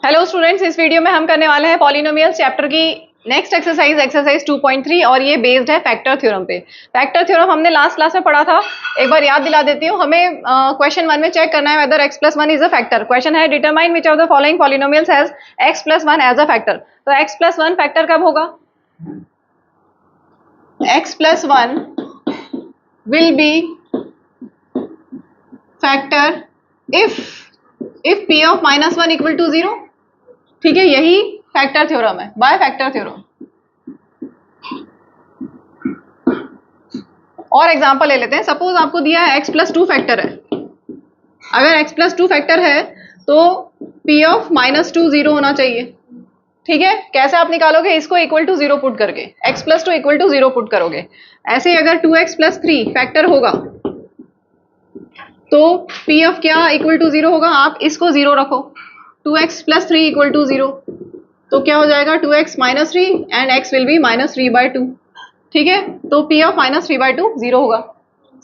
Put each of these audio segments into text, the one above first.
Hello students, इस video में हम करने वाले हैं पॉलिनोमियल्स चैप्टर की नेक्स्ट एक्सरसाइज 2.3 और ये बेस्ड है फैक्टर थ्योरम पे। फैक्टर थ्योरम हमने लास्ट क्लास में पढ़ा था, एक बार याद दिला देती हूँ। हमें क्वेश्चन 1 में चेक करना है whether x plus 1 is a factor. Question है determine which of the following polynomials has x plus 1 as a factor. तो x प्लस 1 फैक्टर कब होगा? x plus 1 will be factor if p of minus 1 equal to 0। ठीक है, यही factor theorem है, by factor theorem. और example ले लेते हैं। सपोज आपको दिया है x प्लस 2 फैक्टर है। अगर x प्लस 2 फैक्टर है तो p ऑफ माइनस 2 0 होना चाहिए। ठीक है, कैसे आप निकालोगे? इसको इक्वल टू 0 पुट करके, x plus 2 equal to 0 put करोगे। ऐसे ही अगर 2x प्लस 3 फैक्टर होगा तो p ऑफ क्या इक्वल टू 0 होगा? आप इसको 0 रखो, 2x प्लस 3 इक्वल टू 0, तो क्या हो जाएगा? 2x minus 3 and x will be minus 3/2। ठीक है, तो p ऑफ माइनस 3/2 0 होगा।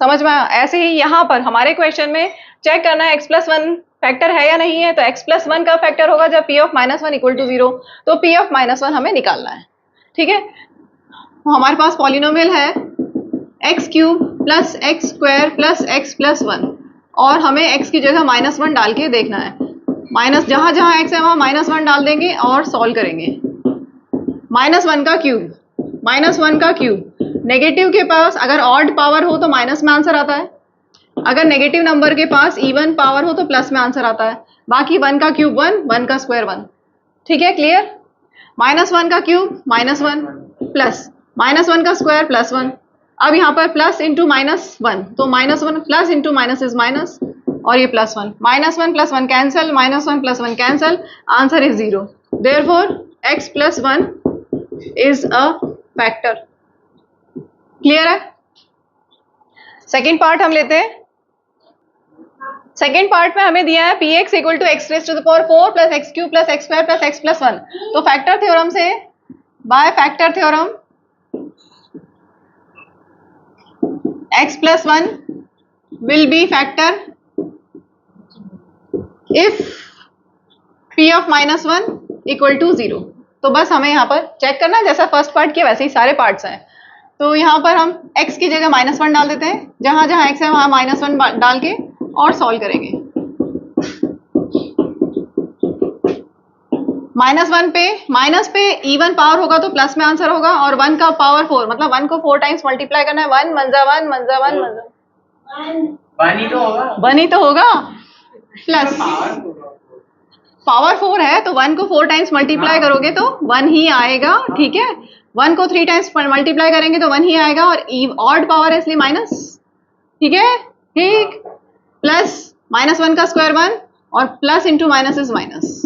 समझ में आया? ऐसे ही यहाँ पर हमारे क्वेश्चन में चेक करना है x प्लस 1 फैक्टर है या नहीं है। तो x प्लस 1 का फैक्टर होगा जब p of minus 1 equal to 0, तो p ऑफ माइनस 1 हमें निकालना है। ठीक है, तो हमारे पास पॉलिनोमियल है x cube plus X square plus X plus 1, और हमें x की जगह माइनस 1 डाल के देखना है। माइनस जहां जहां x है वहां माइनस 1 डाल देंगे और सॉल्व करेंगे। माइनस 1 का क्यूब, माइनस 1 का क्यूब। नेगेटिव के पास अगर ऑड पावर हो तो माइनस में आंसर आता है, अगर नेगेटिव नंबर के पास इवन पावर हो तो प्लस में आंसर आता है। बाकी 1 का क्यूब 1, 1 का स्क्वायर 1। ठीक है, क्लियर? माइनस 1 का क्यूब माइनस 1 प्लस माइनस 1 का स्क्वायर प्लस 1। अब यहाँ पर प्लस इंटू माइनस 1, तो minus 1 plus into minus is minus, और ये plus 1। Minus 1 plus 1 cancel, minus 1 plus 1 cancel, answer is 0। Therefore x plus 1 is a factor. Clear है? Second part हम लेते हैं। सेकेंड पार्ट में हमें दिया है px equal to X raise to the power 4 plus X cube plus X square plus X plus 1। तो factor theorem से, by factor theorem, x plus 1 will be factor if p of minus 1 equal to 0। तो बस हमें यहाँ पर check करना है, जैसा फर्स्ट पार्ट किया वैसे ही सारे पार्ट्स हैं। तो यहाँ पर हम x की जगह माइनस 1 डाल देते हैं, जहां जहां x है वहां माइनस 1 डाल के और सॉल्व करेंगे। माइनस 1 पे, माइनस पे इवन पावर होगा तो प्लस में आंसर होगा, और 1 का पावर 4 मतलब 1 को 4 टाइम्स मल्टीप्लाई करना है। 1 मंजा 1 मंजा 1 मंजा 1 ही तो होगा, प्लस पावर 4 है तो 1 को 4 टाइम्स मल्टीप्लाई करोगे तो 1 ही आएगा। ठीक है, 1 को 3 टाइम्स मल्टीप्लाई करेंगे तो 1 ही आएगा, और ऑड पावर है इसलिए माइनस। ठीक है, ठीक, प्लस माइनस 1 का स्क्वायर 1, और plus into minus is minus.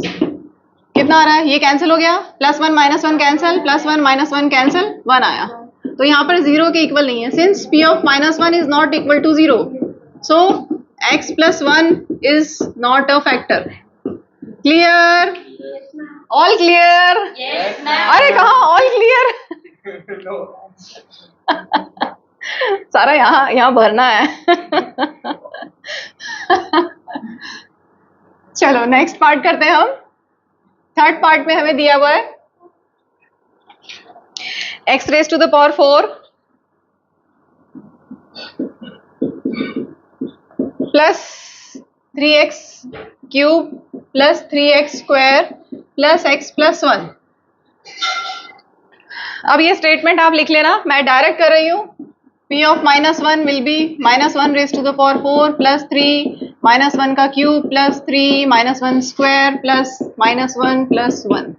कितना आ रहा है? ये कैंसिल हो गया, plus 1 minus 1 cancel, plus 1 minus 1 cancel, 1 आया। तो यहाँ पर 0 के इक्वल नहीं है, since p of minus 1 is not equal to 0, so x plus 1 is not a factor. Clear? All clear? अरे कहाँ ऑल क्लियर? सारा यहाँ भरना है। चलो नेक्स्ट पार्ट करते हैं हम। थर्ड पार्ट में हमें दिया हुआ है x raise to the power 4 plus 3x cube plus 3x square plus x plus 1। अब ये स्टेटमेंट आप लिख लेना, मैं डायरेक्ट कर रही हूँ। p of minus 1 will be minus 1 raise to the power 4 plus 3 minus 1 का cube plus 3 minus 1 square plus minus 1 plus 1।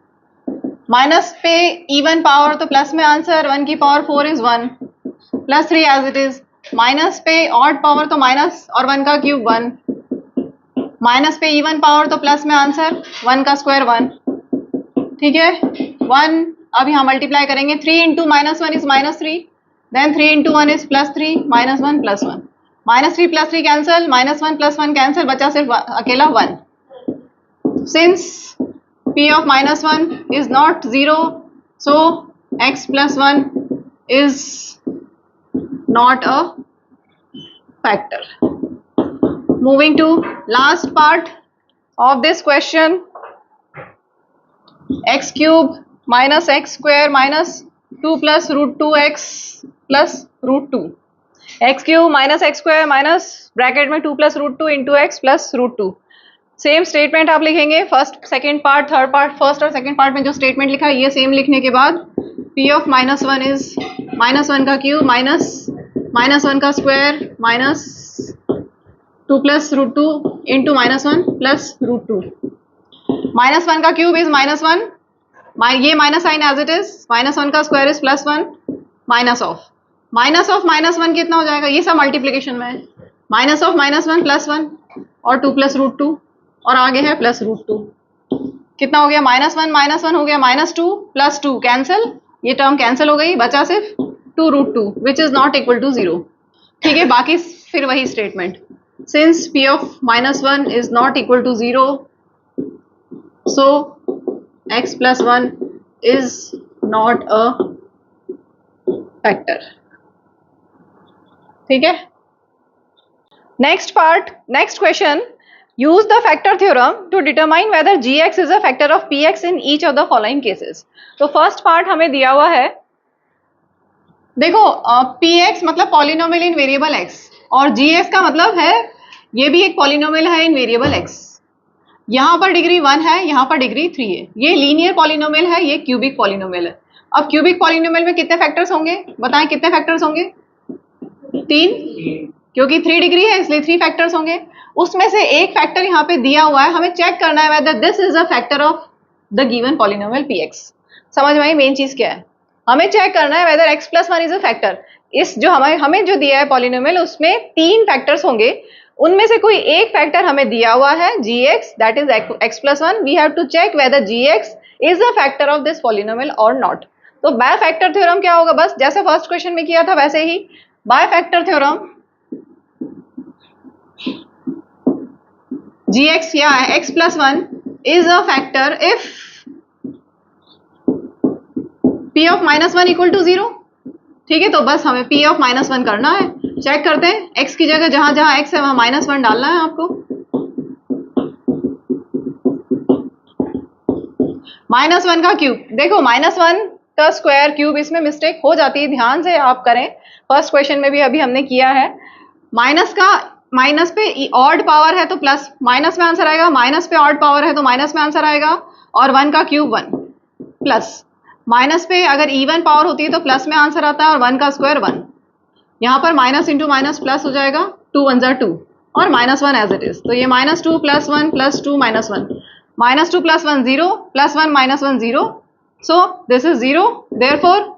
Minus पे इवन पावर तो प्लस में आंसर, 1 की power 4 is 1 plus 3 as it is. Minus पे odd power तो minus और 1 का cube 1, minus पे इवन पावर तो प्लस में आंसर, 1 का स्क्वायर 1। ठीक है, 1 अब यहाँ मल्टीप्लाई करेंगे, 3 into minus 1 is minus 3, then 3 into 1 is plus 3, minus 1 plus 1, minus 3 plus 3 cancel, minus 1 plus 1 cancel, बचा सिर्फ अकेला 1। Since p of minus 1 is not 0, so x plus 1 is not a factor. Moving to last part of this question, X cube minus X square minus 2 plus root 2x plus root 2, X cube minus X square minus bracket में 2 plus root 2 into X plus root 2। Same statement आप लिखेंगे, first second part third part, first और second part में जो statement लिखा है ये same लिखने के बाद p of minus one is minus one का क्यूब माइनस माइनस वन का square minus 2 plus root 2 into minus one plus root 2। Minus one का क्यूब इज माइनस वन, ये minus sign as it is, minus one का square is plus one, minus of minus one कितना हो जाएगा, ये सब multiplication में है, minus of minus one plus one और 2 प्लस रूट 2 और आगे है प्लस रूट 2। कितना हो गया, माइनस वन हो गया माइनस 2 प्लस 2 कैंसिल, ये टर्म कैंसिल हो गई, बचा सिर्फ 2 root 2 which is not equal to 0। ठीक है, बाकी फिर वही statement, since p of minus one is not equal to 0 so x plus 1 is not a factor। ठीक है, next part, next question, use the factor theorem to determine whether gx is a factor of px in each of the following cases। तो first part हमें दिया हुआ है, देखो px मतलब polynomial इन variable x और gx का मतलब है ये भी एक पॉलिनोमियल है इन वेरिएबल x, यहाँ पर डिग्री 1 है, यहाँ पर डिग्री 3 है, ये लीनियर पॉलिनोमियल है, ये क्यूबिक पॉलिनोमियल है। अब क्यूबिक पॉलिनोमियल में कितने फैक्टर्स होंगे, बताएं कितने फैक्टर्स होंगे, 3, क्योंकि 3 डिग्री है इसलिए 3 फैक्टर्स होंगे। उसमें से एक फैक्टर यहाँ पे दिया हुआ है, हमें चेक करना है whether this is a factor of the given polynomial px। समझ में आई मेन चीज क्या है, हमें चेक करना है whether x plus 1 is a factor. इस जो हमें जो दिया है पॉलिनोमियल उसमें 3 फैक्टर्स होंगे, उनमें से कोई एक फैक्टर हमें दिया हुआ है gx that is x plus 1, we have to check whether gx is a factor of this polynomial और नॉट। तो बाय फैक्टर थ्योरम क्या होगा, बस जैसे फर्स्ट क्वेश्चन में किया था वैसे ही बाय फैक्टर थ्योरम gx क्या है, x plus 1 is a factor if p of minus 1 equal to 0। ठीक है, तो बस हमें p ऑफ माइनस 1 करना है, चेक करते हैं, x की जगह जहां जहां x है वहां माइनस 1 डालना है आपको। माइनस 1 का क्यूब, देखो माइनस 1 का स्क्वायर क्यूब, इसमें मिस्टेक हो जाती है, ध्यान से आप करें, फर्स्ट क्वेश्चन में भी अभी हमने किया है। माइनस का माइनस पे ऑड पावर है तो प्लस माइनस में आंसर आएगा, माइनस पे ऑड पावर है तो माइनस में आंसर आएगा, और 1 का क्यूब 1 प्लस माइनस पे अगर इवन पावर होती है तो प्लस में आंसर आता है, और 1 का स्क्वायर 1, यहाँ पर माइनस इंटू माइनस प्लस हो जाएगा, 2 1 2 और माइनस 1 एज इट इज, तो ये minus 2 plus 1 plus 2 minus 1, minus 2 plus 1 0 plus 1 minus 1 0, so this is 0, therefore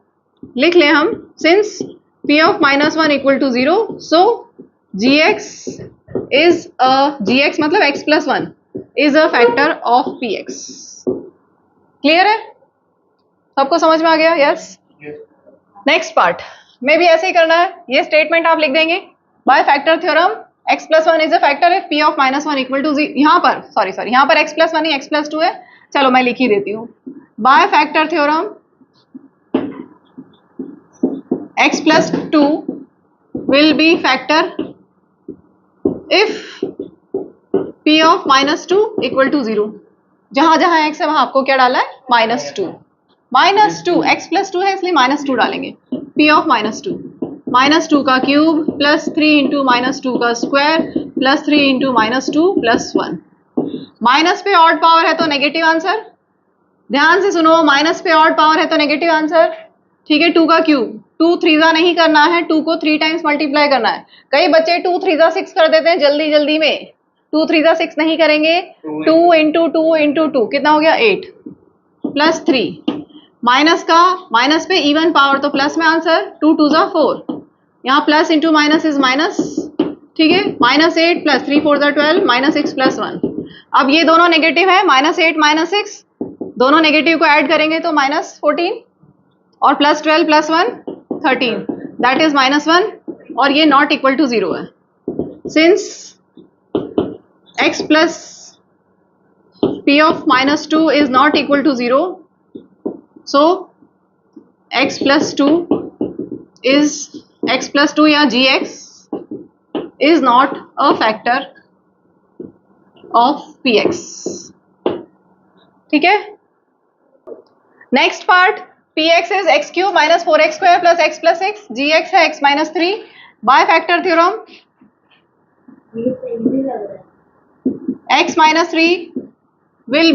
लिख लें हम, since p of minus 1 equal to 0 so gx is a, gx मतलब x plus 1 is a factor of px। Clear है, सबको समझ में आ गया, yes. Next part में भी ऐसे ही करना है, ये स्टेटमेंट आप लिख देंगे, by factor theorem x plus 1 is a factor if p of minus 1 equal to 0, यहाँ पर सॉरी यहाँ पर x प्लस 1 ही x प्लस 2 है, चलो मैं लिख ही देती हूँ, by factor theorem x plus 2 will be factor if p of minus 2 equal to 0, जहां जहां x है वहां आपको क्या डाला है, माइनस 2, x प्लस 2 है इसलिए माइनस 2 डालेंगे, p ऑफ माइनस 2 का क्यूब प्लस 3 इंटू माइनस 2 का square plus 3 into minus 2 plus 1। Minus पे ऑड पावर है तो नेगेटिव आंसर, ध्यान से सुनो, माइनस पे ऑड पावर है तो नेगेटिव आंसर। ठीक है, 2 का क्यूब, 2 3 नहीं करना है, 2 को 3 टाइम्स मल्टीप्लाई करना है। कई बच्चे 2 3 6 कर देते हैं जल्दी जल्दी में, 2 3 6 नहीं करेंगे, 2 इंटू 2 इंटू 2 कितना हो गया 8 प्लस 3, माइनस का माइनस पे इवन पावर तो प्लस में आंसर, 2 2 4, यहाँ plus into minus is minus. ठीक है, माइनस 8 प्लस 3 4 12 माइनस 6 प्लस 1। अब ये दोनों नेगेटिव है, माइनस 8 माइनस 6, दोनों नेगेटिव को ऐड करेंगे तो माइनस 14 और plus 12 plus 1 13, that is minus 1, और ये नॉट इक्वल टू 0 है, since x plus p of minus 2 is not equal to 0, so x plus 2 या gx is not a factor of px। ठीक है, next part px is x cube minus 4x square plus X plus six, gx है x minus 3 bye factor theorem x minus 3 will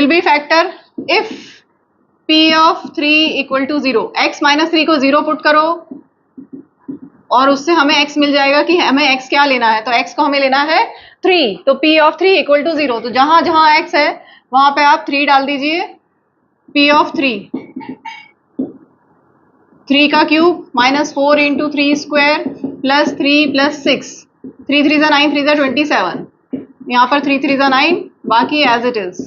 be factor if p of 3 equal to 0. x minus 3 को 0 put करो और उससे हमें x मिल जाएगा कि हमें x क्या लेना है, तो x को हमें लेना है 3, तो p of 3 equal to 0. तो जहां जहां x है वहां पे आप 3 डाल दीजिए. p of 3 का cube minus 4 into 3 square plus 3 plus 6, 3 3 जा 9, 3 जा 27, यहाँ पर 3 3 जा 9, बाकी एज इट इज,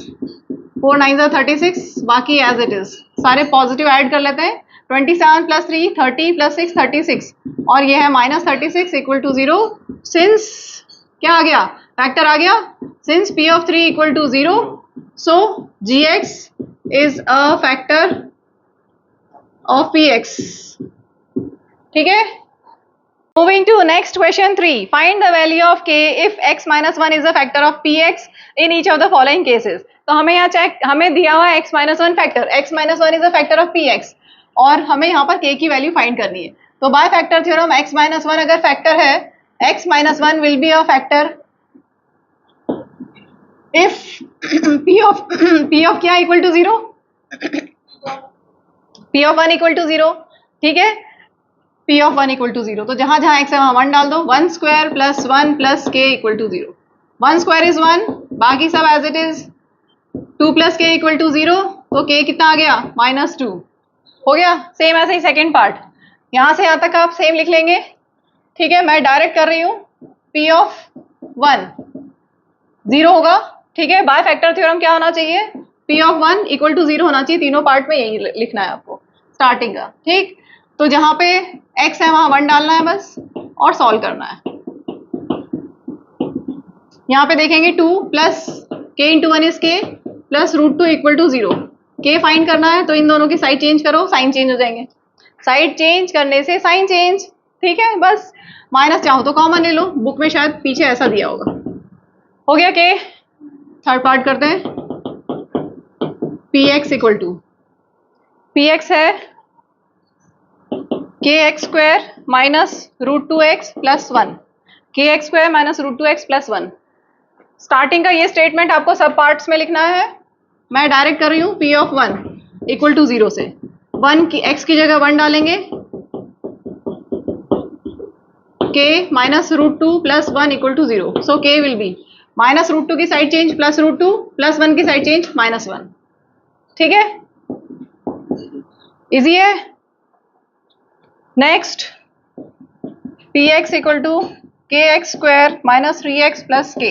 4 9 जा 36, बाकी एज इट इज. सारे पॉजिटिव ऐड कर लेते हैं. 27 प्लस 3 30 प्लस 6 36, और ये है माइनस 36 इक्वल टू 0. सिंस क्या आ गया, फैक्टर आ गया. Since p of 3 equal to 0, so gx is a factor of px. ठीक है. Moving to next question 3. Find the value of k if x minus 1 is a factor of px in each of the following cases. तो हमें यहाँ check, हमें दिया हुआ है x minus 1 factor, x minus 1 is a factor of px, और हमें यहाँ पर k की वैल्यू फाइंड करनी है. तो by factor theorem x minus 1 अगर फैक्टर है, x minus 1 will be a factor if p of क्या equal to 0, p of 1 equal to 0. ठीक है, p of 1 इक्वल टू 0. तो जहां जहां x है वहां 1 डाल दो. 1 square plus 1 plus k equal to 0. 1 square is 1, बाकी सब as it is. 2 plus k equal to 0, तो k कितना आ गया, माइनस 2 हो गया. सेम ऐसे ही सेकेंड पार्ट, यहां से यहां तक आप सेम लिख लेंगे. ठीक है, मैं डायरेक्ट कर रही हूँ. p of 1 0 होगा. ठीक है, बाय फैक्टर थ्योरम क्या होना चाहिए, p of 1 इक्वल टू 0 होना चाहिए. तीनों पार्ट में यही लिखना है आपको स्टार्टिंग का. ठीक, तो जहां पे x है वहां 1 डालना है बस और सॉल्व करना है. यहाँ पे देखेंगे 2 plus k into 1 is k plus √2 equal to 0. k find करना है, तो इन दोनों की साइड चेंज करो, साइन चेंज हो जाएंगे. साइड चेंज करने से साइन चेंज. ठीक है, बस माइनस चाहो तो कॉमन ले लो, बुक में शायद पीछे ऐसा दिया होगा. हो गया k. थर्ड पार्ट करते हैं. px इक्वल टू, px है kx square minus √2x plus 1, kx square minus √2x plus 1. Starting का ये स्टेटमेंट आपको सब पार्ट्स में लिखना है. मैं डायरेक्ट कर रही हूँ. p of 1 इक्वल टू 0 से 1 की x की जगह 1 डालेंगे, k minus √2 plus 1 equal to 0. So k will be minus √2 की साइड चेंज प्लस √2 प्लस 1 की साइड चेंज माइनस 1. ठीक है, इजी है. Next px equal to kx square minus 3x plus k.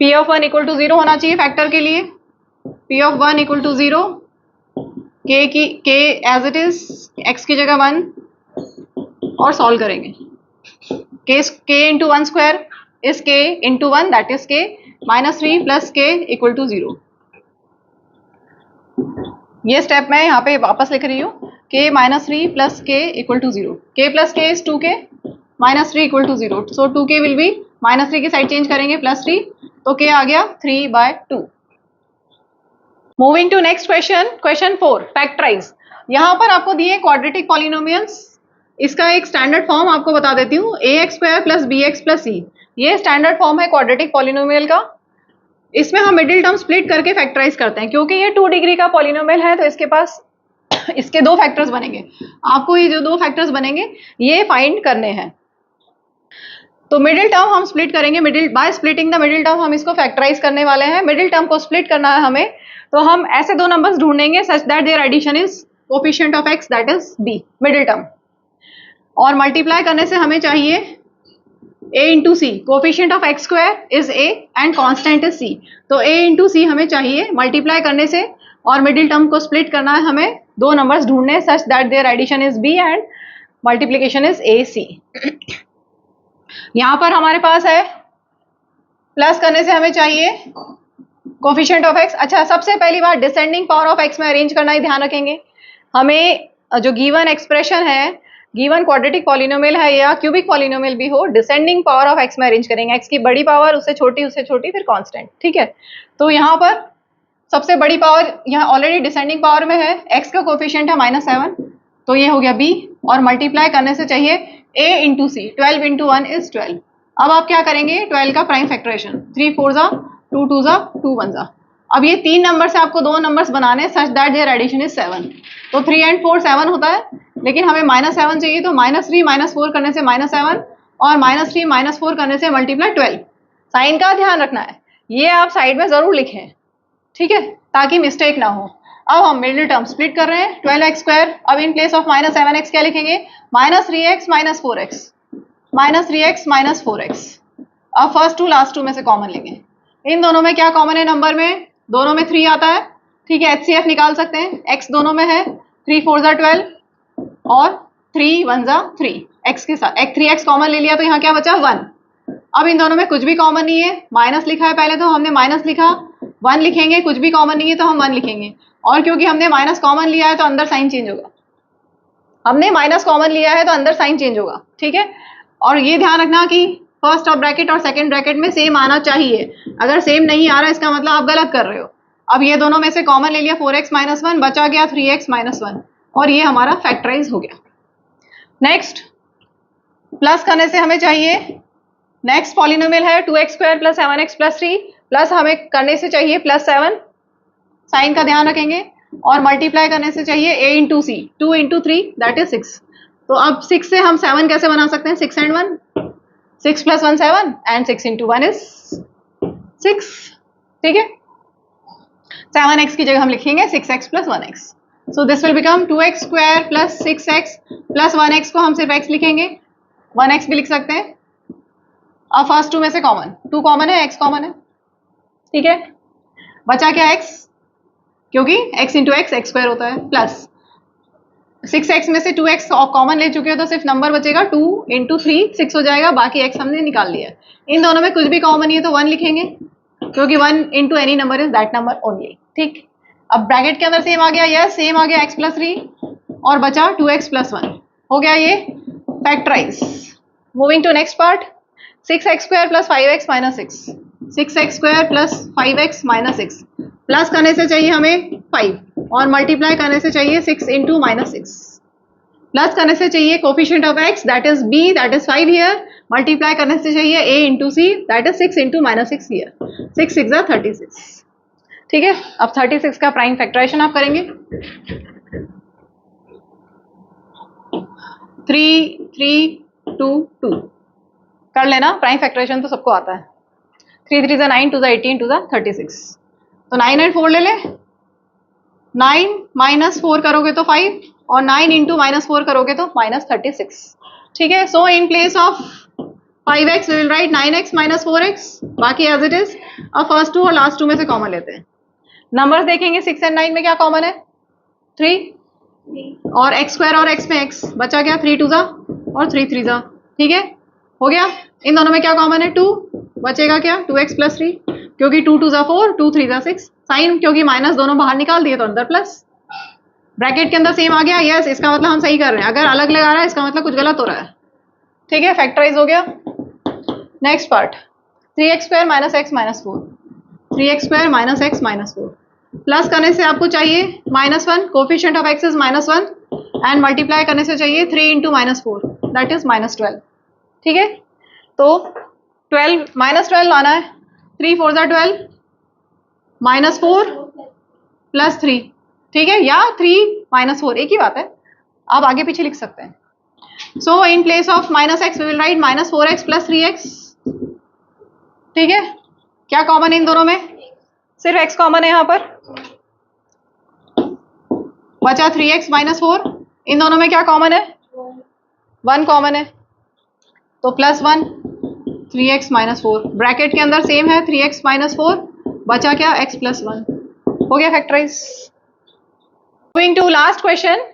p of 1 equal to 0 होना चाहिए factor के लिए. p of 1 equal to 0, k as it is, x की जगह 1 और सॉल्व करेंगे. k into 1 square is k into 1, that is k minus 3 plus k equal to 0. ये step मैं यहाँ पे वापस लिख रही हूँ. k minus 3 plus k equal to 0. k plus k is 2k minus 3 equal to 0. So 2k will be, minus 3 की side change करेंगे प्लस 3, तो k आ गया 3/2. Moving to next question, question 4. Factorise. यहाँ पर आपको दिए क्वाड्रेटिक पॉलिनोमियल्स. इसका एक स्टैंडर्ड फॉर्म आपको बता देती हूँ. ax square plus bx plus c, ये स्टैंडर्ड फॉर्म है क्वाड्रेटिक पॉलिनोमियल का. इसमें हम मिडिल टर्म स्प्लिट करके फैक्टराइज करते हैं. क्योंकि ये 2 डिग्री का पॉलिनोमियल है, तो इसके पास इसके 2 फैक्टर्स बनेंगे. आपको ये जो 2 फैक्टर्स बनेंगे ये फाइंड करने हैं. तो मिडिल टर्म हम स्प्लिट करेंगे. Middle, by splitting the middle term हम इसको फैक्टराइज करने वाले हैं. मिडिल टर्म को स्प्लिट करना है हमें, तो हम ऐसे 2 नंबर्स ढूंढेंगे such that their addition is coefficient of x, that is b, middle term. और मल्टीप्लाई करने से हमें चाहिए a into c. Coefficient of x square is a and constant is c. तो a इंटू सी हमें चाहिए multiply करने से, और मिडिल टर्म को स्प्लिट करना है हमें. 2 नंबर्स ढूंढने such that their addition is b and multiplication is ac. यहाँ पर हमारे पास है प्लस करने से हमें चाहिए कोफिशिएंट ऑफ x. अच्छा, सबसे पहली बार डिसेंडिंग पावर ऑफ x में अरेंज करना ही ध्यान रखेंगे. हमें जो गिवन एक्सप्रेशन है गिवन क्वाड्रेटिक पॉलिनोमियल है या क्यूबिक पॉलिनोमियल भी हो, डिसेंडिंग पावर ऑफ एक्स में अरेंज करेंगे, एक्स की बड़ी पावर उससे छोटी फिर कांस्टेंट। ठीक है, तो यहाँ पर सबसे बड़ी पावर यहाँ ऑलरेडी डिसेंडिंग पावर में है, एक्स का कोफिशिएंट है -7, तो ये हो गया b, और मल्टीप्लाई करने से चाहिए a into c, 12 into 1 is 12। अब आप क्या करेंगे, 12 का प्राइम फैक्टराइजेशन, 3 4 जा 2 2 जा 2 1 जा। अब ये 3 नंबर से आपको 2 नंबर्स बनाने such that their addition is 7, तो 3 and 4 7 होता है, लेकिन हमें -7 चाहिए, तो -3 -4 करने से -7 और -3 -4 करने से मल्टीप्लाई 12। साइन का ध्यान रखना है, ये आप साइड में जरूर लिखें, ठीक है, ताकि मिस्टेक ना हो। अब हम मिडिल टर्म स्प्लिट कर रहे हैं, 12x², अब इन प्लेस ऑफ -7x क्या लिखेंगे, -3x -4x, -3x -4x। अब फर्स्ट टू लास्ट टू में से कॉमन लेंगे, इन दोनों में क्या कॉमन है, नंबर में दोनों में 3 आता है, ठीक है, HCF निकाल सकते हैं, x दोनों में है, 3 4 जा 12 और 3 1 जा 3, x के साथ 3x कॉमन ले लिया, तो यहाँ क्या बचा 1। अब इन दोनों में कुछ भी कॉमन नहीं है, माइनस लिखा है पहले, तो हमने माइनस लिखा, 1 लिखेंगे, कुछ भी कॉमन नहीं है तो हम 1 लिखेंगे, और क्योंकि हमने माइनस कॉमन लिया है तो अंदर साइन चेंज होगा, हमने माइनस कॉमन लिया है तो अंदर साइन चेंज होगा, ठीक है। और ये ध्यान रखना कि फर्स्ट ऑफ ब्रैकेट और सेकंड ब्रैकेट में सेम आना चाहिए, अगर सेम नहीं आ रहा इसका मतलब आप गलत कर रहे हो। अब ये दोनों में से कॉमन ले लिया, 4x - 1 बचा गया 3x - 1, और ये हमारा फैक्टराइज हो गया। नेक्स्ट प्लस करने से हमें चाहिए, नेक्स्ट पॉलिनोमियल है 2x² + 7x + 3, प्लस हमें करने से चाहिए +7, साइन का ध्यान रखेंगे, और मल्टीप्लाई करने से चाहिए a into c, 2 into 3 that is 6। तो अब 6 से हम 7 कैसे बना सकते हैं, 6 and 1, 6 + 1 7 एंड 6 इंटू 1 इज 6, ठीक है। 7x की जगह हम लिखेंगे 6x + 1x, so this will become 2x² + 6x + 1x को हम सिर्फ x लिखेंगे, 1x भी लिख सकते हैं। अब फर्स्ट टू में से कॉमन, 2 कॉमन है, x कॉमन है, ठीक है, बचा क्या x, क्योंकि x इंटू x x² होता है, प्लस 6x में से 2x कॉमन ले चुके हो तो सिर्फ नंबर बचेगा, 2 इंटू 3 6 हो जाएगा, बाकी x हमने निकाल लिया। इन दोनों में कुछ भी कॉमन नहीं है तो 1 लिखेंगे, क्योंकि 1 into any number is that number only, ठीक। अब ब्रैकेट के अंदर सेम आ गया, यस सेम आ गया, x + 3 और बचा 2x + 1, हो गया ये factorise. Moving to next part, 6x² + 5x - 6, 6x² + 5x - 6, plus करने से चाहिए हमें 5 और मल्टीप्लाई करने से चाहिए 6 इंटू -6, प्लस करने से चाहिए coefficient of x that is b that is 5 here, multiply करने से चाहिए a into c that is 6 into -6 here, 6 6 जा 36, ठीक है। अब 36 का प्राइम फैक्टराइजेशन आप करेंगे, 3 3 2 2 कर लेना, प्राइम फैक्टराइजेशन तो सबको आता है, 3 3 जा 9 2 जा 18 2 जा 36, तो 9 and 4 ले ले, 9 -4 करोगे तो 5 और 9 इंटू -4 करोगे तो -36, ठीक है। So in place of 5x we will write 9x - 4x, बाकी एज इट इज। अब फर्स्ट टू और लास्ट टू में से कॉमन लेते हैं, नंबर्स देखेंगे 6 and 9 में क्या कॉमन है, 3, और x² और x में x बचा गया, 3 2 जा और 3 3 जा, ठीक है, हो गया। इन दोनों में क्या कॉमन है, 2 बचेगा क्या, 2x + 3, क्योंकि 2 2 जा 4 2 3 जा 6, साइन क्योंकि माइनस दोनों बाहर निकाल दिए तो अंदर प्लस, ब्रैकेट के अंदर सेम आ गया, यस इसका मतलब हम सही कर रहे हैं, अगर अलग लगा रहा है इसका मतलब कुछ गलत हो रहा है, ठीक है, फैक्टराइज हो गया। Next part, 3x² - x - 4, 3x² - x - 4, plus करने से आपको चाहिए -1, coefficient of x is -1 and multiply करने से चाहिए 3 इंटू -4 दैट इज -12, ठीक है। तो 12 -12 लाना है, 3 4 जा 12 -4 + 3, ठीक है, या 3 - 4 एक ही बात है, आप आगे पीछे लिख सकते हैं। So in place of -x we will write -4x + 3x, ठीक है। क्या कॉमन है इन दोनों में, सिर्फ x कॉमन है यहाँ पर, बचा 3x - 4, इन दोनों में क्या कॉमन है, 1 कॉमन है, तो +1 3x - 4, ब्रैकेट के अंदर सेम है 3x - 4, बचा क्या x + 1, हो गया factorise. Going to last question,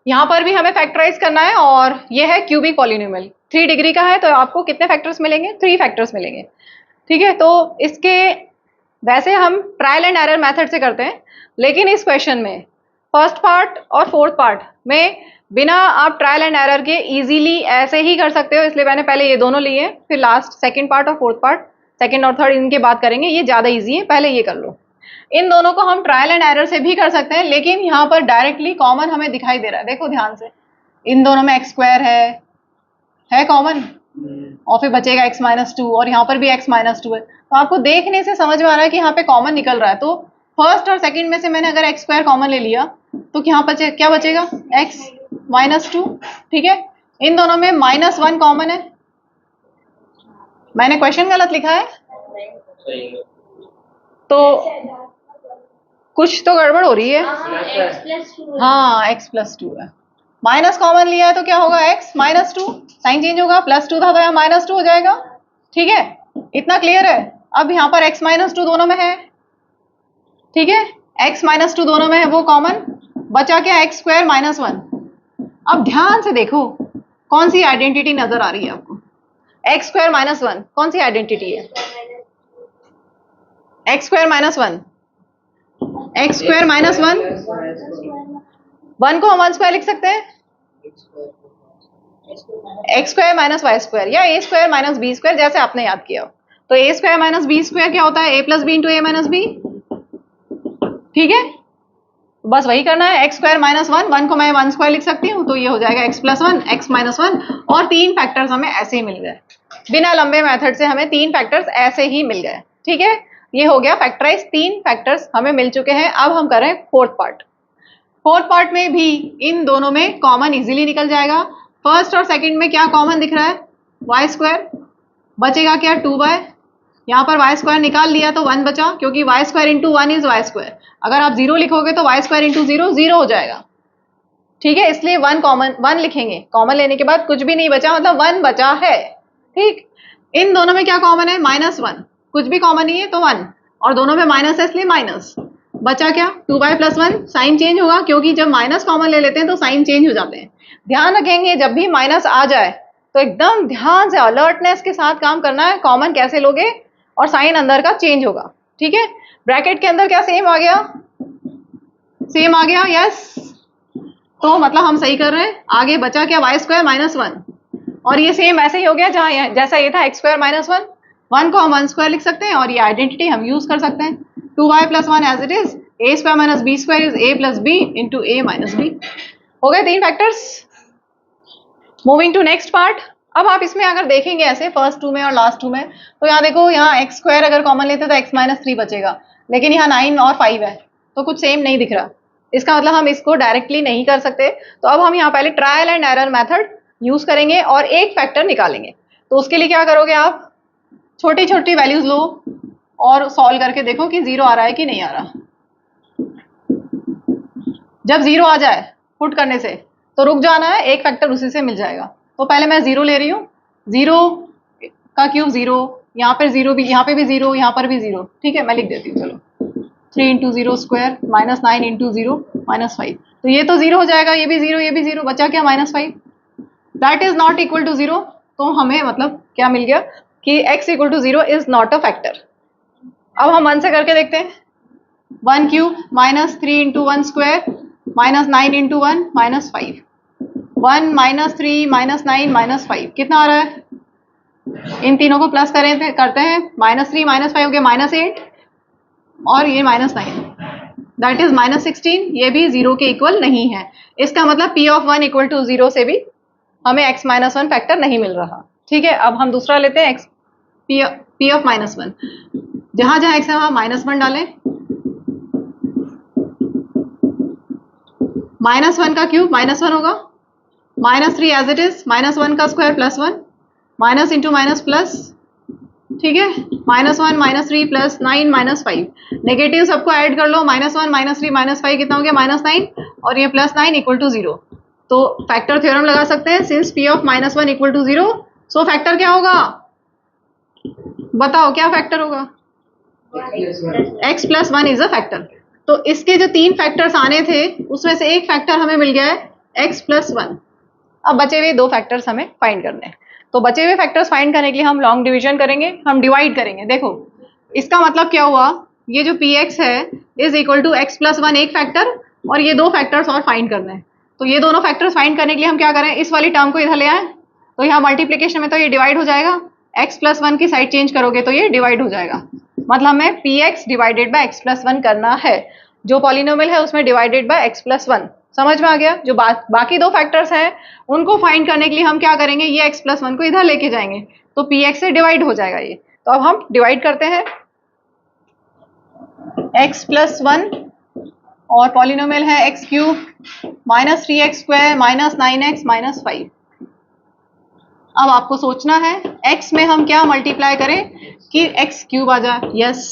यहाँ पर भी हमें फैक्टराइज करना है, और ये है क्यूबिक पॉलिनोमियल, 3 डिग्री का है, तो आपको कितने फैक्टर्स मिलेंगे, 3 फैक्टर्स मिलेंगे, ठीक है। तो इसके वैसे हम ट्रायल एंड एरर मेथड से करते हैं, लेकिन इस क्वेश्चन में फर्स्ट पार्ट और फोर्थ पार्ट में बिना आप ट्रायल एंड एरर के इजीली ऐसे ही कर सकते हो, इसलिए मैंने पहले ये दोनों लिए, फिर लास्ट सेकंड पार्ट और फोर्थ पार्ट, सेकंड और थर्ड इनके बाद करेंगे, ये ज्यादा इजी है, पहले ये कर लो। इन दोनों को हम ट्रायल एंड एरर से भी कर सकते हैं, लेकिन यहाँ पर डायरेक्टली कॉमन हमें दिखाई दे रहा है, देखो ध्यान से, इन दोनों में एक्स स्क्वायर है कॉमन, और फिर बचेगा x माइनस टू, और यहाँ पर भी x माइनस टू है, तो आपको देखने से समझ में आ रहा है कि यहाँ पे कॉमन निकल रहा है। तो फर्स्ट और सेकंड में से मैंने अगर x स्क्वायर कॉमन ले लिया तो यहाँ पर क्या बचेगा, x माइनस टू, ठीक है। इन दोनों में माइनस वन कॉमन है, मैंने क्वेश्चन गलत लिखा है, तो कुछ तो गड़बड़ हो रही है। हाँ x प्लस टू है, माइनस कॉमन लिया है तो क्या होगा, x minus two, sign change होगा, प्लस टू था तो यहाँ माइनस टू हो जाएगा, ठीक है, इतना क्लियर है। अब यहाँ पर x माइनस टू दोनों में है, ठीक है, x माइनस टू दोनों में है, वो कॉमन बचा क्या, एक्स स्क्वायर माइनस वन। अब ध्यान से देखो कौन सी आइडेंटिटी नजर आ रही है आपको, एक्स स्क्वायर माइनस वन कौन सी आइडेंटिटी है, x square minus one, x square minus one, one को हम वन स्क्वायर लिख सकते हैं, x square minus y square, या a square minus b square, जैसे आपने याद किया हो। तो a square minus b square क्या होता है, a plus b into a minus b, ठीक है, बस वही करना है। X square minus one, one को मैं वन स्क्वायर लिख सकती हूँ, तो ये हो जाएगा x plus one, x minus one, और तीन फैक्टर्स हमें ऐसे ही मिल गए, बिना लंबे मेथड से हमें तीन फैक्टर्स ऐसे ही मिल गए, ठीक है। ये हो गया फैक्टराइज, तीन फैक्टर्स हमें मिल चुके हैं। अब हम करें फोर्थ पार्ट। फोर्थ पार्ट में भी इन दोनों में कॉमन इजीली निकल जाएगा। फर्स्ट और सेकंड में क्या कॉमन दिख रहा है, वाई स्क्वायर, बचेगा क्या, टू वाई, यहाँ पर वाई स्क्वायर निकाल लिया तो वन बचा, क्योंकि y square into one is y square, अगर आप जीरो लिखोगे तो y square into zero zero हो जाएगा, ठीक है, इसलिए वन कॉमन, वन लिखेंगे, कॉमन लेने के बाद कुछ भी नहीं बचा, मतलब वन बचा है, ठीक। इन दोनों में क्या कॉमन है, माइनस वन, कुछ भी कॉमन नहीं है तो वन, और दोनों में माइनस है इसलिए माइनस, बचा क्या, two y plus one, sign change होगा, क्योंकि जब माइनस कॉमन ले लेते हैं तो साइन चेंज हो जाते हैं। ध्यान रखेंगे जब भी माइनस आ जाए तो एकदम ध्यान से अलर्टनेस के साथ काम करना है, कॉमन कैसे लोगे और साइन अंदर का चेंज होगा, ठीक है। ब्रैकेट के अंदर क्या सेम आ गया, सेम आ गया, यस, तो मतलब हम सही कर रहे हैं। आगे बचा क्या, वाई स्क्वायर माइनस वन, और ये सेम ऐसे ही हो गया जहां जैसा ये था x square minus one, one को हम वन स्क्वायर लिख सकते हैं, और ये आइडेंटिटी हम यूज कर सकते हैं, two y plus one as it is, a square minus b square is a plus b into a minus b. हो गए तीन factors. Moving to next part. अब आप इसमें अगर देखेंगे ऐसे फर्स्ट टू में और लास्ट टू में, तो यहाँ देखो, यहाँ एक्स स्क्वायर अगर कॉमन लेते तो एक्स माइनस थ्री बचेगा, लेकिन यहाँ नाइन और फाइव है तो कुछ सेम नहीं दिख रहा, इसका मतलब हम इसको डायरेक्टली नहीं कर सकते। तो अब हम यहाँ पहले trial and error method use करेंगे और एक फैक्टर निकालेंगे। तो उसके लिए क्या करोगे, आप छोटी छोटी वैल्यूज लो और सॉल्व करके देखो कि जीरो आ रहा है कि नहीं आ रहा। जब जीरो आ जाए पुट करने से तो रुक जाना है, एक फैक्टर उसी से मिल जाएगा। तो पहले मैं जीरो ले रही हूँ, जीरो का क्यूब जीरो, यहाँ पर जीरो भी, यहाँ पे भी जीरो, यहाँ पर भी जीरो, ठीक है, मैं लिख देती हूँ, चलो, three into zero square minus nine into zero minus five, तो ये तो जीरो हो जाएगा, ये भी जीरो, ये भी जीरो, बचा क्या, minus five, that is not equal to zero. तो हमें मतलब क्या मिल गया कि x equal to zero is not a factor. अब हम वन से करके देखते हैं, one cube minus three into one square minus nine into one minus five, one minus three minus nine minus five, कितना आ रहा है, इन तीनों को प्लस करते हैं, माइनस थ्री माइनस फाइव हो गया माइनस एट, और ये minus nine, that is minus sixteen, ये भी जीरो के इक्वल नहीं है। इसका मतलब p of one equal to zero से भी हमें x माइनस वन फैक्टर नहीं मिल रहा, ठीक है। अब हम दूसरा लेते हैं, p ऑफ माइनस वन, जहां जहां x है वहां माइनस वन डालें, माइनस वन का क्यूब माइनस वन होगा, minus three as it is, minus one का square plus one, minus into minus plus, ठीक है, minus one minus three plus nine minus five, negative सबको add कर लो, minus one minus three minus five कितना हो गया, माइनस नाइन, और ये plus nine equal to zero. तो फैक्टर थ्योरम लगा सकते हैं, since p of minus one equal to zero, so factor क्या होगा, बताओ क्या फैक्टर होगा, x plus one is a factor. तो इसके जो तीन फैक्टर्स आने थे उसमें से एक फैक्टर हमें मिल गया है x प्लस वन। अब बचे हुए दो फैक्टर्स हमें फाइंड करने हैं, तो बचे हुए फैक्टर्स फाइंड करने के लिए हम लॉन्ग डिवीजन करेंगे, हम डिवाइड करेंगे। देखो इसका मतलब क्या हुआ, ये जो px है is equal to x plus one एक फैक्टर, और ये दो फैक्टर्स और फाइंड करने हैं। तो ये दोनों फैक्टर्स फाइंड करने के लिए हम क्या करें, इस वाली टर्म को इधर ले आए, तो यहाँ मल्टीप्लीकेशन में तो ये डिवाइड हो जाएगा, x+1 की साइड चेंज करोगे तो ये डिवाइड हो जाएगा, मतलब हमें px डिवाइडेड बाय x+1 करना है, जो पॉलिनोमियल है उसमें डिवाइडेड बाय x+1। समझ में आ गया? जो बाकी दो फैक्टर्स हैं उनको फाइंड करने के लिए हम क्या करेंगे, ये x+1 को इधर लेके जाएंगे, तो px से डिवाइड हो जाएगा ये। तो अब हम डिवाइड करते हैं, x+1 और पॉलिनोमियल है x³ -3x² -9x -5। अब आपको सोचना है x में हम क्या मल्टीप्लाई करें कि x³ आ जाए। Yes,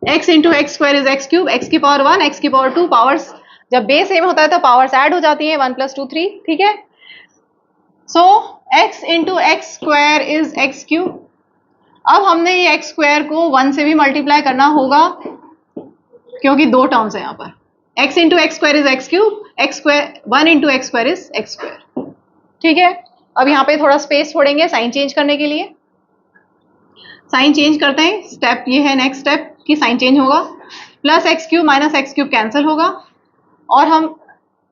x into x² is x³, x की पावर 1, x की पावर 2, पावर्स जब बेस सेम होता है तो पावर्स ऐड हो जाती है, 1 + 2 3, ठीक है। सो x into x² is x³। अब हमने ये x² को 1 से भी मल्टीप्लाई करना होगा क्योंकि दो टर्म्स है यहाँ पर, x into x² is x³, 1 into x² is x², ठीक है। अब यहाँ पे थोड़ा स्पेस छोड़ेंगे साइन चेंज करने के लिए, साइन चेंज करते हैं, स्टेप ये है नेक्स्ट स्टेप कि साइन चेंज होगा, plus x³ minus x³ cancel होगा, और हम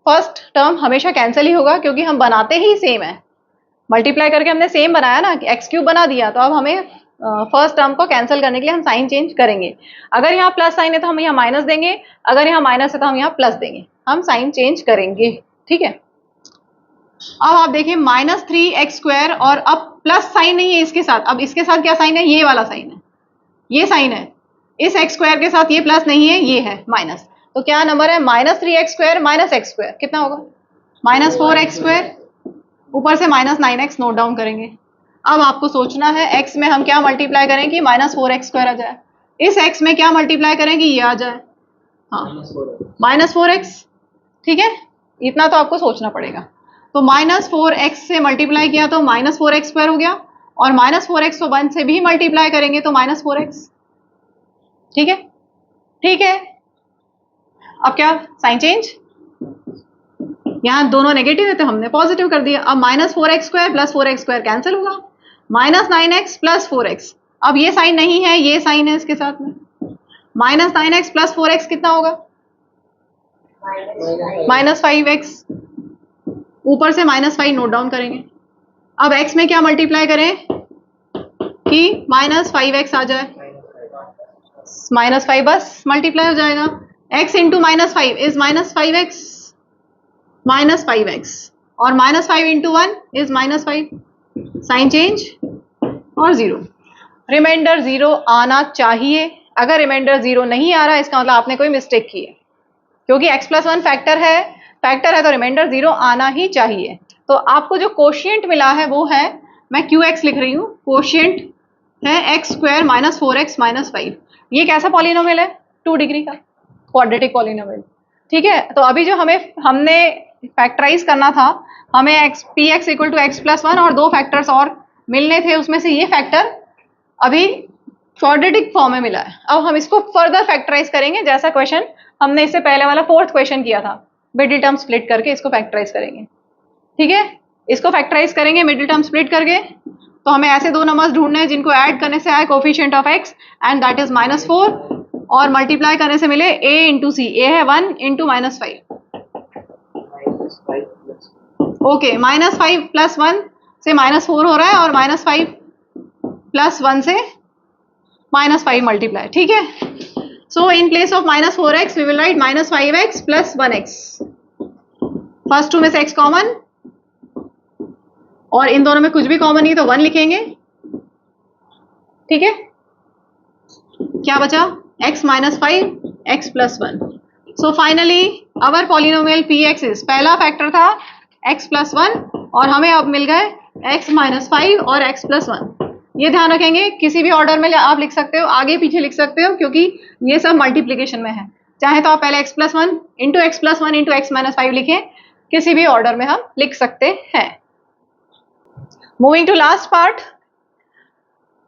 फर्स्ट टर्म हमेशा कैंसिल ही होगा क्योंकि हम बनाते ही सेम है, मल्टीप्लाई करके हमने सेम बनाया ना, x³ बना दिया, तो अब हमें फर्स्ट टर्म को कैंसिल करने के लिए हम साइन चेंज करेंगे। अगर यहाँ प्लस साइन है तो हम यहाँ माइनस देंगे, अगर यहाँ माइनस है तो हम यहाँ प्लस देंगे, हम साइन चेंज करेंगे, ठीक है। अब आप देखिए -3x² और अब प्लस साइन नहीं है इसके साथ, अब इसके साथ क्या साइन है, ये वाला साइन है, ये साइन है, इस x² के साथ ये प्लस नहीं है, ये है माइनस, तो क्या नंबर है -3x² माइनस x², कितना होगा -4x², ऊपर से -9x नोट डाउन करेंगे। अब आपको सोचना है x में हम क्या मल्टीप्लाई करें कि -4x² आ जाए, इस x में क्या मल्टीप्लाई करें कि ये आ जाए, हाँ -4x, ठीक है, इतना तो आपको सोचना पड़ेगा। तो -4x से मल्टीप्लाई किया तो -4x² हो गया, और -4x को 1 से भी मल्टीप्लाई करेंगे तो -4x, ठीक है, ठीक है। अब क्या साइन चेंज, यहाँ दोनों नेगेटिव है तो हमने पॉजिटिव कर दिया, अब -4x² प्लस 4x² कैंसिल होगा, -9x प्लस 4x, अब ये साइन नहीं है, ये साइन है इसके साथ में, -9x प्लस 4x कितना होगा -5x, ऊपर से -5 नोट डाउन करेंगे। अब x में क्या मल्टीप्लाई करें कि -5x आ जाए, -5 बस मल्टीप्लाई हो जाएगा, x into -5 is -5x, -5x, और -5 इंटू 1 इज -5, साइन चेंज और 0, रिमाइंडर 0 आना चाहिए। अगर रिमाइंडर 0 नहीं आ रहा है इसका मतलब आपने कोई मिस्टेक की है, क्योंकि x+1 फैक्टर है तो रिमाइंडर 0 आना ही चाहिए। तो आपको जो कोशिएंट मिला है वो है, मैं QX लिख रही हूँ, कोशिएंट है x² -4x -5। ये कैसा पॉलिनोमियल है, 2 डिग्री का क्वाड्रेटिक पॉलिनोमियल, ठीक है। तो अभी जो हमने फैक्टराइज करना था, हमें px = x+1 और दो फैक्टर्स और मिलने थे, उसमें से ये फैक्टर अभी क्वाड्रेटिक फॉर्म में मिला है। अब हम इसको फर्दर फैक्टराइज करेंगे, जैसा क्वेश्चन हमने इससे पहले वाला 4th क्वेश्चन किया था, मिडिल टर्म स्प्लिट करके इसको फैक्टराइज करेंगे, ठीक है। इसको फैक्टराइज करेंगे मिडिल टर्म स्प्लिट करके, तो हमें ऐसे दो नंबर्स ढूंढने हैं जिनको ऐड करने से आए coefficient of x and that is -4, और मल्टीप्लाई करने से मिले a इंटू c, a है 1 इंटू -5, ओके, -5 प्लस 1 से -4 हो रहा है, और -5 प्लस 1 से -5 मल्टीप्लाई, ठीक है। So in place of -4x we will write -5x plus 1x, first two में से x कॉमन, और इन दोनों में कुछ भी कॉमन नहीं तो 1 लिखेंगे, ठीक है। क्या बचा, x -5 x plus 1। So finally our polynomial px is, पहला फैक्टर था x प्लस 1 और हमें अब मिल गए x -5 और x प्लस 1। ये ध्यान रखेंगे, किसी भी ऑर्डर में आप लिख सकते हो, आगे पीछे लिख सकते हो, क्योंकि ये सब मल्टीप्लीकेशन में है। चाहे तो आप पहले x+1 into x+1 into x -5 लिखें, किसी भी ऑर्डर में हम लिख सकते हैं। Moving to last part,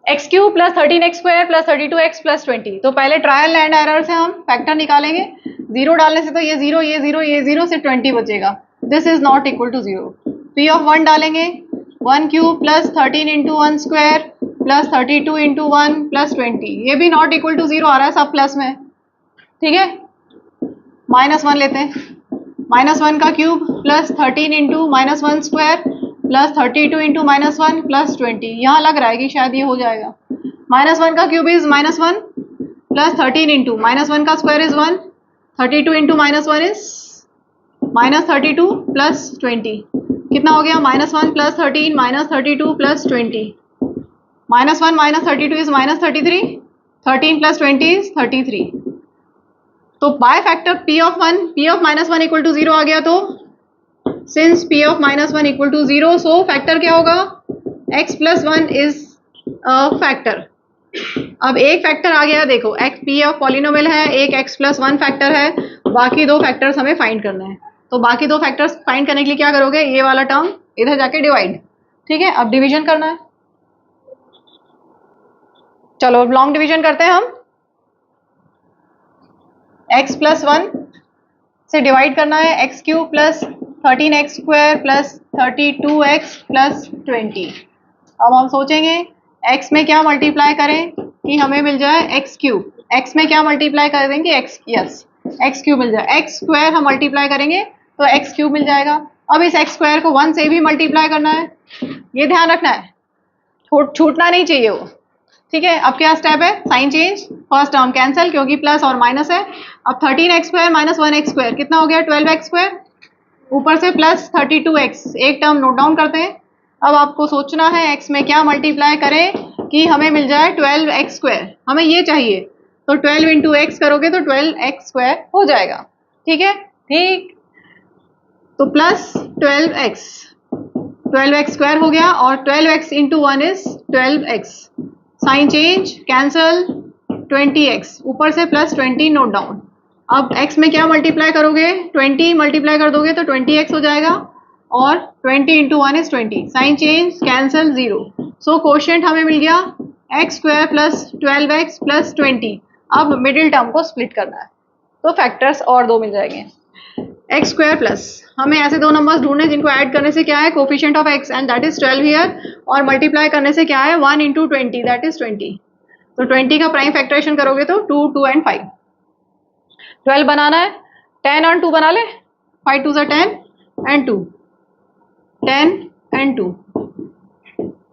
x³ plus 13x² plus 32x plus 20। तो पहले ट्रायल एंड एरर से हम फैक्टर निकालेंगे, 0 डालने से तो ये 0 ये 0 ये 0 से 20 बचेगा, this is not equal to 0। p of 1 डालेंगे, 1³ plus 13 into 1 square plus 32 into 1 plus 20, ये भी नॉट इक्वल टू 0 आ रहा है, सब प्लस में, ठीक है। -1 लेते हैं, -1 का cube plus 13 into -1 square plus 32 into -1 plus 20। यहाँ लग रहा है कि शायद ये हो जाएगा। -1 का क्यूब इज -1 प्लस 13 इंटू -1 का square is 1, 32 into -1 is -32 plus 20। कितना हो गया? -1 plus 13 -32 plus 20। -1 -32 is -33, 13 plus 20 is 33। तो by factor p of -1 equal to 0 आ गया। तो since p of -1 equal to 0, so factor क्या होगा? x plus 1 is factor. अब एक फैक्टर आ गया, देखो x p ऑफ पॉलिनोमियल है, एक x प्लस 1 फैक्टर है, बाकी दो फैक्टर्स हमें फाइंड करने हैं। तो बाकी दो फैक्टर्स फाइंड करने के लिए क्या करोगे? ये वाला टर्म इधर जाके डिवाइड, ठीक है। अब डिवीजन करना है, चलो लॉन्ग डिवीजन करते हैं हम। x प्लस 1 से डिवाइड करना है, x cube plus 13x square plus 32x plus 20। अब हम सोचेंगे x में क्या मल्टीप्लाई करें कि हमें मिल जाए x क्यूब। x में क्या मल्टीप्लाई कर देंगे? x, यस x क्यूब मिल जाए। x स्क्वायर हम मल्टीप्लाई करेंगे तो x क्यूब मिल जाएगा। अब इस x स्क्वायर को 1 से भी मल्टीप्लाई करना है, ये ध्यान रखना है, छूटना नहीं चाहिए वो, ठीक है। अब क्या स्टेप है? Sign change, first term cancel क्योंकि प्लस और माइनस है। अब 13x square minus 1x square कितना हो गया? 12x स्क्वायर, ऊपर से प्लस 32x, एक टर्म नोट डाउन करते हैं। अब आपको सोचना है x में क्या मल्टीप्लाई करें कि हमें मिल जाए 12x स्क्वायर, हमें ये चाहिए। तो 12 इंटू एक्स करोगे तो 12x स्क्वायर हो जाएगा, ठीक है। ठीक, तो प्लस 12x स्क्वायर हो गया और 12x into 1 is 12x। Sign change, cancel, 20x, ऊपर से प्लस 20 नोट डाउन। अब x में क्या मल्टीप्लाई करोगे? 20 मल्टीप्लाई कर दोगे तो 20x हो जाएगा और 20 into 1 is 20। Sign change, cancel, 0। So quotient हमें मिल गया x square plus 12x plus 20। अब मिडिल टर्म को स्प्लिट करना है, तो फैक्टर्स और दो मिल जाएंगे। एक्स स्क्वायर प्लस, हमें ऐसे दो नंबर्स ढूंढने जिनको ऐड करने से क्या है? Coefficient of x and that is 12 here, और मल्टीप्लाई करने से क्या है? 1 इंटू 20 दैट इज 20। तो 20 का प्राइम फैक्टराइजेशन करोगे तो 2, 2 एंड 5। 12 बनाना है, 10 और 2 बना ले, 5 2 10 and 2, 10 and 2,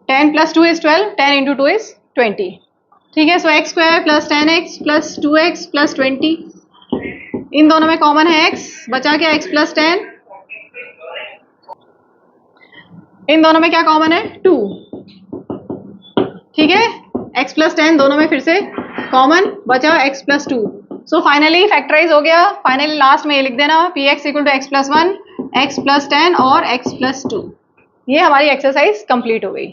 10 plus 2 is 12, 10 into 2 is 20, ठीक है। So x square plus 10x plus 2x plus 20, इन दोनों में कॉमन है x, बचा क्या? x प्लस 10, इन दोनों में क्या कॉमन है? 2, ठीक है। x प्लस 10 दोनों में फिर से कॉमन, बचा x plus 2। So finally factorise हो गया। फाइनली लास्ट में ये लिख देना px equal to x plus 1, x plus 10 और x प्लस 2। ये हमारी एक्सरसाइज कंप्लीट हो गई।